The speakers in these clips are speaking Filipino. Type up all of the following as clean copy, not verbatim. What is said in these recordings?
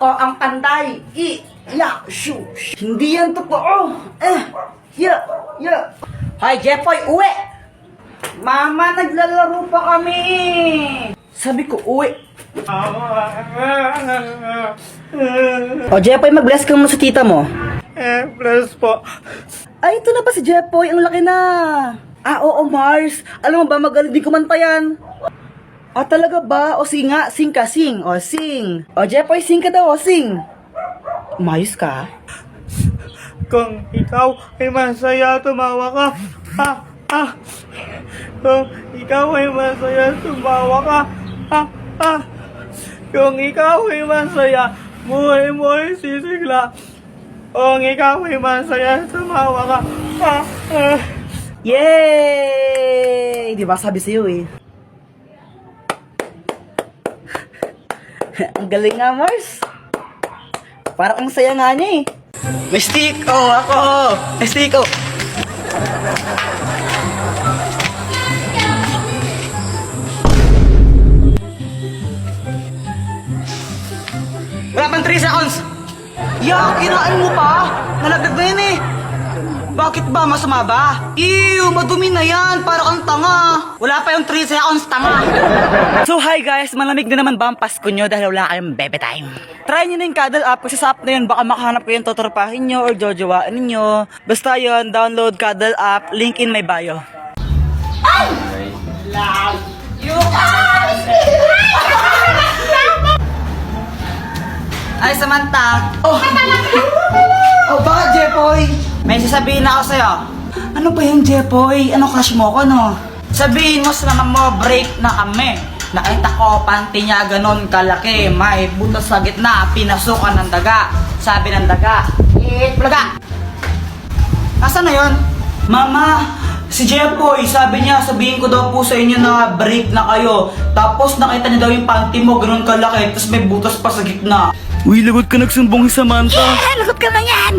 ako ang panday. Hindi yan totoo. Hoy, Jepoy, uwi! Mama, naglalaro pa kami. Sabi ko, uwi. O, Jepoy, mag-bless ka mo sa tita mo. Bless po. Ay, ito na ba si Jepoy? Ang laki na. Oo, Mars. Alam mo ba, magaling din kumanta yan. Talaga ba? O sing nga, sing ka, sing. O, sing. O, Jepoy, sing ka daw, o, sing. Umayos ka? Kung ikaw ay masaya, tumawa ka. Kung ikaw ay masaya, tumawa ka. Kung ikaw ay masaya, buhay mo ay sisigla. Kung ikaw ay masaya, tumawa ka. Yay! Di ba sabi sa'yo eh. Ang galing nga, Mars. Parang ang saya nga niya eh. May stick! Oh, ako! May stick! Oh! Wala pang 3 seconds! Kinaan mo pa? Nalagdag na yan eh. Bakit ba? Masama ba? Ew, madumi na yan. Para kang tanga. Wala pa yung 3 seconds, tanga. So hi guys, malamig na naman ba ang Pasko nyo dahil wala kayong bebe time? Try nyo na yung Cuddle app kasi sa app na yun baka makahanap kayo yung totorpahin nyo or jojowaan ninyo. Basta yun, download Cuddle app, link in my bio. Ay! Love you guys! Ay, Samantha. Bakit, Jepoy? May sasabihin na ako sa'yo. Ano ba yung Jepoy? Ano crush mo ko, no? Sabihin mo sa naman mo, break na kami. Nakita ko, panty niya ganon kalaki. May butas sa gitna, pinasukan ng daga. Sabi ng daga, Blaga! Nasaan na yun? Mama, si Jepoy, sabi niya, sabihin ko daw po sa inyo na break na kayo. Tapos nakita niya daw yung panty mo, ganon kalaki. Tapos may butas pa sa gitna. Uy, lagot ka nagsumbong si Samantha. Lagot ka na yan!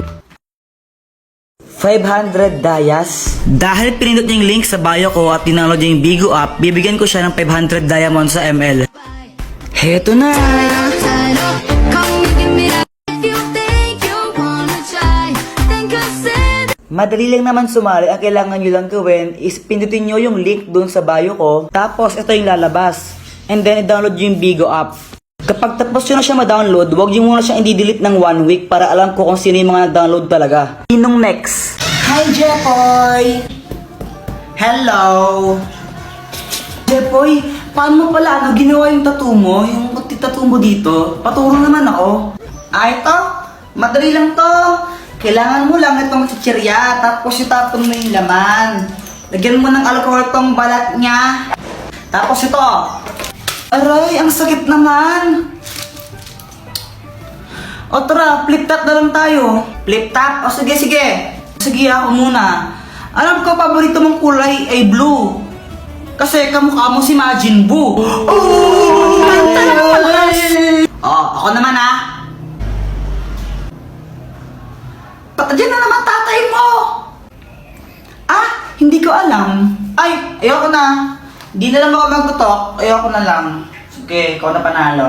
500 dayas. Dahil pinindot niya yung link sa bio ko at tinaload niya yung Bigo app, bibigyan ko siya ng 500 diamond sa ML. Heto na! Madali lang naman sumali. Ang kailangan nyo lang gawin is pindutin nyo yung link dun sa bio ko. Tapos ito yung lalabas. And then i-download nyo yung Bigo app. Kapag tapos nyo na siya ma-download, huwag nyo muna siya i-delete ng 1 week para alam ko kung sino yung mga na-download talaga. Sinong next? Hi, Jepoy! Hello! Jepoy, paano mo pala ginawa yung tattoo mo? Yung tattoo mo dito? Paturo naman ako. Ito? Madali lang to. Kailangan mo lang itong chichirya, tapos itapon mo yung laman. Lagyan mo ng alcohol tong balat niya. Tapos ito. Aray, ang sakit naman. O tara, flip top na lang tayo. Flip top? O sige, sige. Sige, ako muna. Alam ko, paborito mong kulay ay blue. Kasi kamukha mo si Majin Buu. Ako naman ha. Diyan na naman tatay mo. Hindi ko alam. Ay, ayoko na. Di na lang ako magtutok. Ayoko na lang. Okay, ikaw na panalo.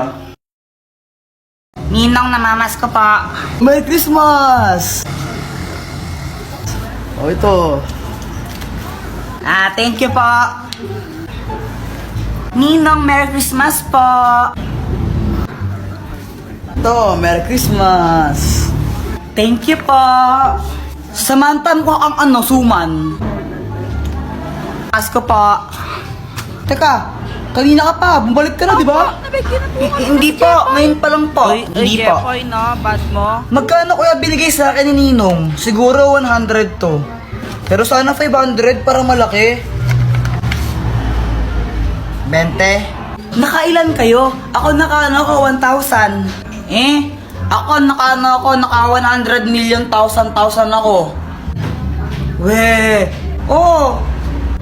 Ninong, namamas ko pa. Merry Christmas! Oh, ito. Thank you po. Ninong, Merry Christmas po. Ito, Merry Christmas! Thank you po. Samantan ko ang suman. Asko po. Teka, kanina ka pa. Bumalik ka na, di ba? Hindi po, ngayon pa lang po. Hindi po. Jepoy, no? Bad mo. Magkano kuya binigay sa akin ni Ninong? Siguro 100 to. Pero sana 500 para malaki. 20. Nakailan kayo? Ako naka 1,000. Ako naka 100 million thousand ako.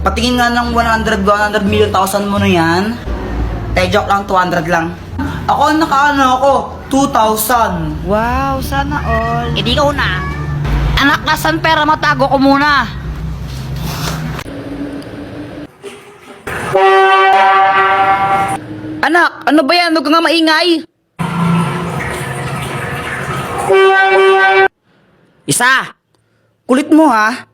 Patingin nga ng 100 million thousand mo na yan. Joke lang, 200 lang. Ako ako 2,000. Wow, sana all. Hindi ka una. Anak, nasan pera mo? Tago ko muna. Anak, ano ba yan? Huwag ka nga maingay. Isa! Kulit mo ha?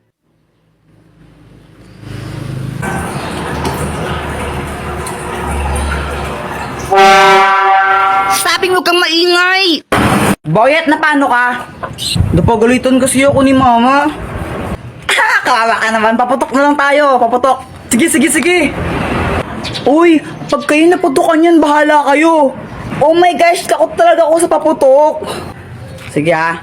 Sabi mo kang maingay! Boyet, na paano ka? Napagalitan kasi ako ni mama. Kawawa ka naman, paputok na lang tayo, paputok. Sige. Uy, pag kayo naputukan yan, bahala kayo. Oh my gosh, takot talaga ako sa paputok. Sige ha.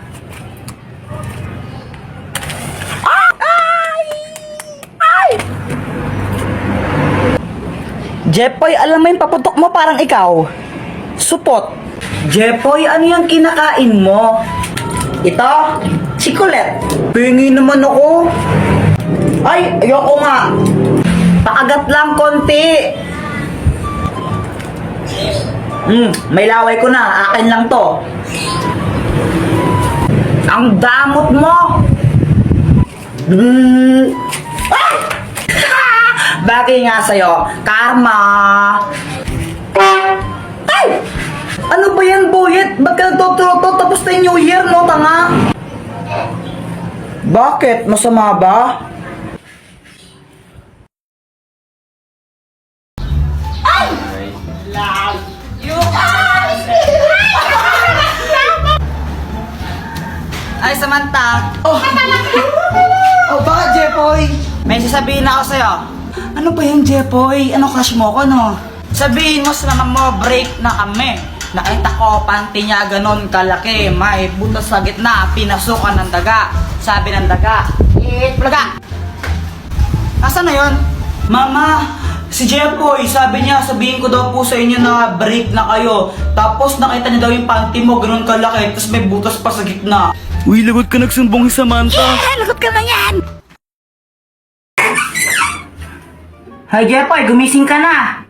Ay! Jepoy, alam mo yung paputok mo parang ikaw. Supot. Jepoy, ano yung kinakain mo? Ito? Chikolet. Pingi naman ako. Ay, ayoko nga. Pakagat lang konti. May laway ko na. Akin lang to. Ang damot mo. Ah! Bagay nga sa'yo. Karma. Ay! Ano ba yan, Boyet? Ba't ka nagtuturo-to? Tapos na yung New Year, no, tanga? Bakit? Masama ba? Ay, Samantha! Oh, bakit, Jepoy? May sasabihin ako sa'yo. Ano ba yan, Jepoy? Ano crush mo ko, no? Sabihin mo sa naman mo, break na kami. Nakita ko, panty niya ganon kalaki. May butas sa gitna, pinasukan ng daga. Sabi ng daga, plaga! Nasaan na yun? Mama, si Jepoy, sabi niya, sabihin ko daw po sa inyo na break na kayo. Tapos nakita niya daw yung panty mo, ganon kalaki. Tapos may butas pa sa gitna. Uy, lagot ka nagsumbong si Samantha. Lagot ka na yan! Hi, Jepoy, gumising ka na.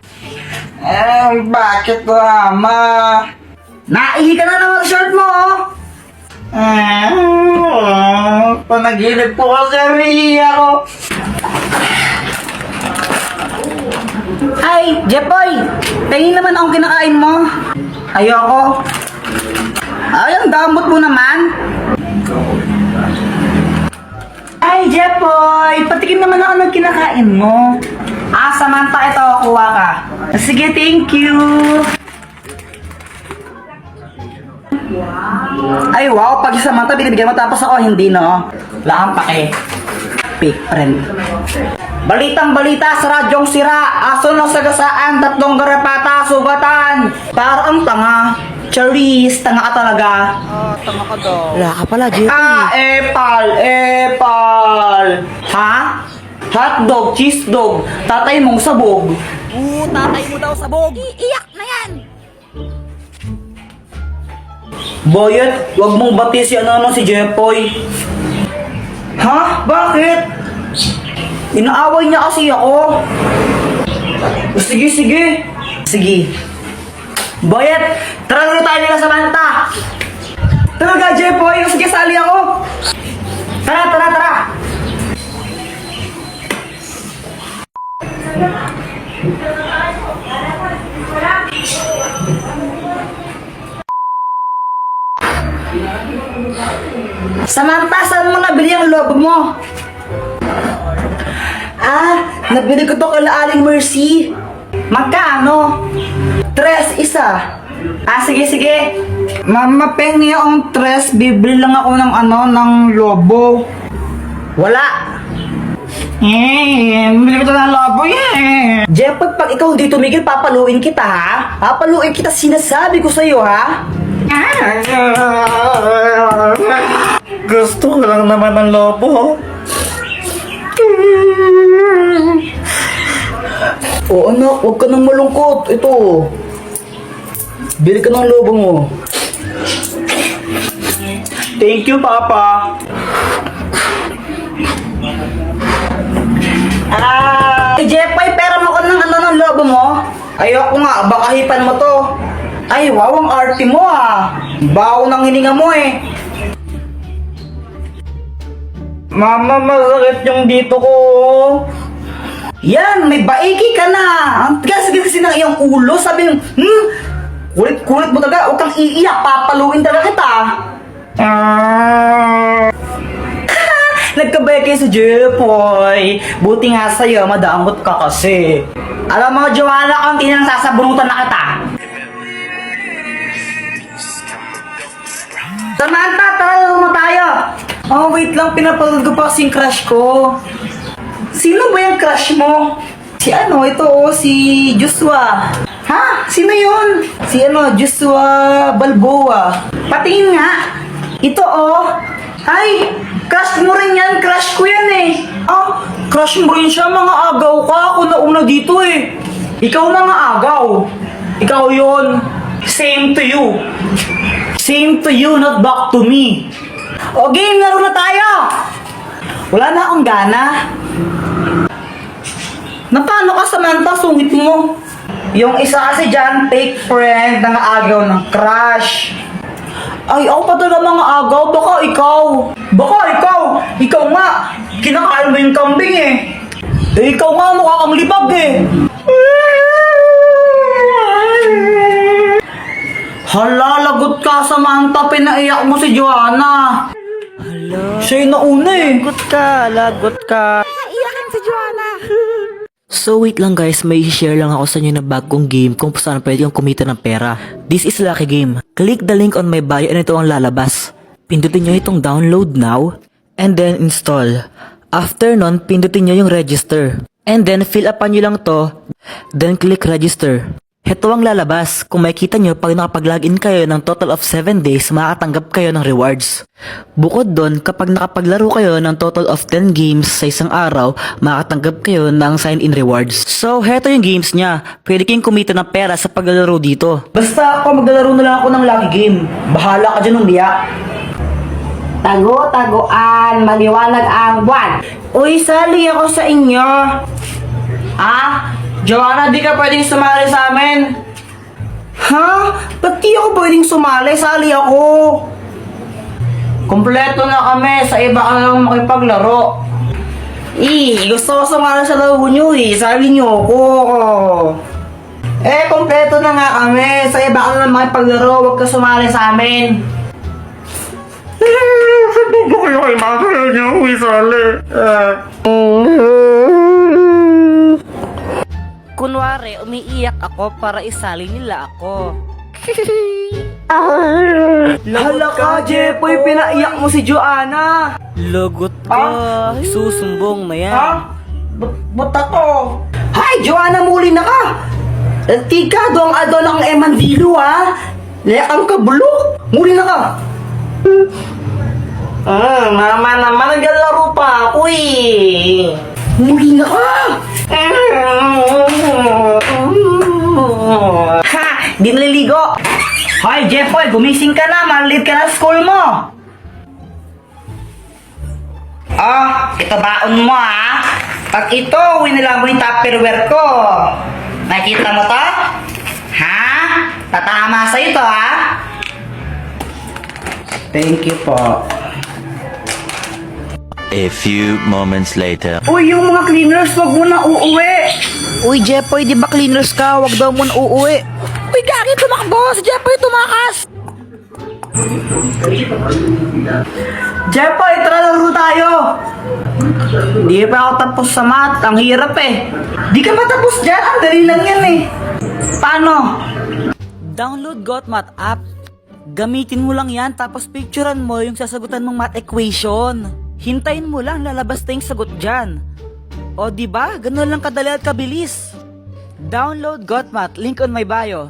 Bakit mama? Naihi ka na naman sa shirt mo, oh. Panaginip po kasi ako. Ay, Jepoy, tingin naman akong kinakain mo. Ayoko. Ay, ang damot mo naman. Ay, Jepoy, patikim naman ako ng kinakain mo. Samantha, ito, kuha ka. Sige, thank you. Ay, wow, pag si Samantha binibigyan mo tapos ako hindi, no? Wala kang pake. Fake friend. Balitang balita sa radyong sira. Aso ng sagasaan, 3 garapata, sugatan. Parang tanga. Charis, tanga ka talaga. Tama ka daw. Wala ka pala, Jepoy. Epal. Ha? Hotdog, cheese dog, tatay mong sabog. Tatay mo daw sabog. Iiyak na yan. Boyet, wag mong bati si si Jepoy. Ha? Bakit? Inaaway niya kasi ako. Sige. Boyet, tara na tayo nila sa Samantha. Talaga, Jepoy, sige, sali ako. Tara. Samantha, saan mo nabili ang lobo mo? Nabili ko to kay Aling Mercy. Magkano? 3 isa. Sige. Mama, pengi akong 3. Bibili lang ako ng ng lobo. Wala. Bili ko to ng lobo, Jepoy, pag ikaw hindi tumigil, papaluin kita, ha? Papaluin kita, sinasabi ko sa'yo, ha? Gusto ko lang naman ng lobo. Oo, anak, huwag ka nang malungkot. Ito. Bili ka ng lobo mo. Thank you, Papa. Jepoy, pera mo ko ng ng lobo mo? Ayoko nga, baka hipan mo to. Ay, wow, ang arte mo, Baho ng hininga mo, Mama, masakit yung dito ko. Yan, may baiki ka na. Ang tigas kasi ng iyong ulo. Sabi yung, kulit mo talaga. Huwag kang iiyak. Papaluin talaga kita. ba kay si Jepoy? Buti nga sa'yo, madamot ka kasi. Alam mo, Joanna, konti nang sasabunutan na kita. Samantha, tara mo tayo. Oh, wait lang, pinapanood ko pa kasing crush ko. Sino ba yung crush mo? Si ano, ito si Joshua. Ha? Sino yun? Si Joshua Balboa. Patingin nga. Ito Ay, crush mo rin yan. Crush ko yan eh. Ah, crush mo rin siya. Mga agaw ka. Ako nauna dito eh. Ikaw mga agaw. Ikaw yun. Same to you. Same to you, not back to me. O game, laro na tayo. Wala na akong gana. Na paano ka, Samantha? Sungit mo. Yung isa kasi dyan, fake friend, nang-agaw ng crush. Ay, ako pa talaga mga agaw. Baka ikaw. Ikaw nga. Kinakain mo yung kambing eh. Eh, ikaw nga mukha kang libag eh. Hala, lagot ka, Samantha. Pinaiyak mo si Joanna. Hala. Siya yung nauna eh. Lagot ka. Iyakin si Joanna. So wait lang guys, may share lang ako sa inyo na bagong game kung saan pwede kang kumita ng pera. This is Lucky Game. Click the link on my bio and ito ang lalabas. Pindutin nyo itong download now and then install. After nun, pindutin nyo yung register. And then fill upan nyo lang to, then click register. Ito ang lalabas. Kung makikita nyo, pag nakapag-login kayo ng total of 7 days, makakatanggap kayo ng rewards. Bukod doon, kapag nakapaglaro kayo ng total of 10 games sa isang araw, makakatanggap kayo ng sign-in rewards. So, heto yung games niya. Pwede kayong kumita ng pera sa paglalaro dito. Basta ako, maglalaro na lang ako ng Lucky Game. Bahala ka dyan umiyak. Tago-taguan, maliwanag ang buwan. Uy, sali ako sa inyo. Ah? Joanna, di ka pwedeng sumali sa amin. Ha? Ba't di ako pwedeng sumali? Sali ako. Kompleto na kami. Sa iba ka lang makipaglaro. Gusto ko sumali sa laro nyo eh. Sali nyo ako. Kompleto na nga kami. Sa iba ka lang makipaglaro. Huwag ka sumali sa amin. Sabi ko kayo kay mama nyo. Sali. Kunwari, umiiyak ako para isali nila ako. Hala ka, Jepoy. Pinaiyak mo si Joanna. Lagot ka. Susumbong na yan. Ba't ako? Hay, Joanna, muli na ka! Tika, doang adon ang Emandilo, ha? Layakang ka, bulok! Muli na ka! Mama naman, naglalaro pa ako eh! Muli na ka! Ha! Di naliligo! Hoy, Jepoy, gumising ka na! Malit ka na sa school mo! Ito baon mo ha. Pag ito, winila mo yung tupperware ko. Nakikita mo to? Ha? Tatama sa'yo to ha? Thank you po. A few moments later. Uy, yung mga cleaners, wag mo na uuwi. Uy, Jepoy, di ba cleaners ka? Huwag daw mo na uuwi. Uy, Gagi, tumakbo! Si Jepoy tumakas! Jepoy, tara laro tayo. Di pa ako tapos sa math. Ang hirap eh. Di ka ba tapos dyan? Ang dali lang yan eh. Paano? Download GotMath app. Gamitin mo lang yan tapos picturean mo yung sasagutan mong math equation. Hintayin mo lang, lalabas na yung sagot dyan. O diba? Ganun lang kadali at kabilis. Download GotMath, link on my bio.